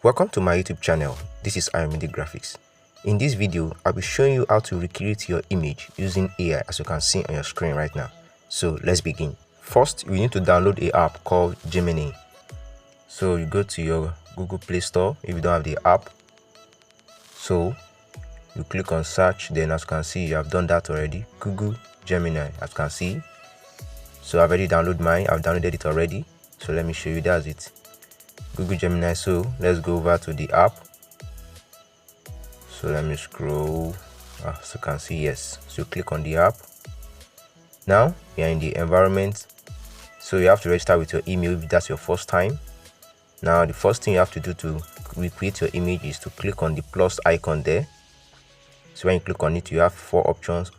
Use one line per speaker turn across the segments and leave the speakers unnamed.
Welcome to my YouTube channel. This is Ayomide Graphics. In this video, I'll be showing you how to recreate your image using AI, as you can see on your screen right now. So let's begin. First, you need to download an app called Gemini. So you go to your Google Play Store if you don't have the app. So you click on search, then as you can see, you have done that already. Google Gemini, as you can see. So I've already downloaded mine. I've downloaded it already. So let me show you. That's it. Google Gemini. So let's go over to the app. So let me scroll. As you can see, yes. So click on the app. Now you're in the environment. So you have to register with your email if that's your first time. Now the first thing you have to do to recreate your image is to click on the plus icon there. So when you click on it, you have four options.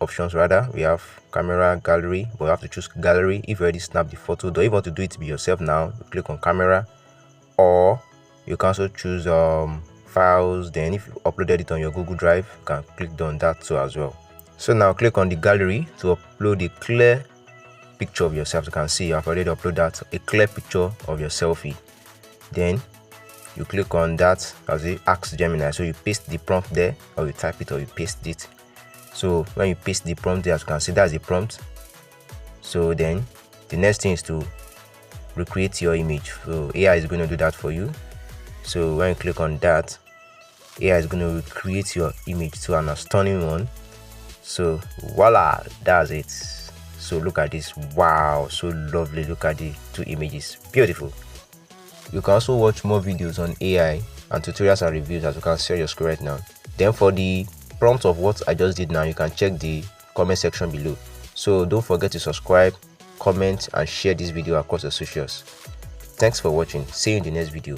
We have camera, gallery, but you have to choose gallery if you already snapped the photo. Though if you want to do it by yourself now, you click on camera, or you can also choose files. Then if you uploaded it on your Google Drive, you can click on that too as well. So now click on the gallery to upload a clear picture of yourself. You can see I've already uploaded a clear picture of your selfie. Then you click on that as it asks Gemini. So you paste the prompt there, or you type it, or you paste it. So when you paste the prompt there, as you can see, that's the prompt. So then the next thing is to recreate your image. So AI is going to do that for you. So when you click on that, AI is going to recreate your image to an stunning one. So voila, that's it. So look at this. Wow, so lovely. Look at the two images. Beautiful. You can also watch more videos on AI and tutorials and reviews, as you can see on your screen right now. Then for the prompt of what I just did now, you can check the comment section below. So don't forget to subscribe, comment and share this video across the socials. Thanks for watching. See you in the next video.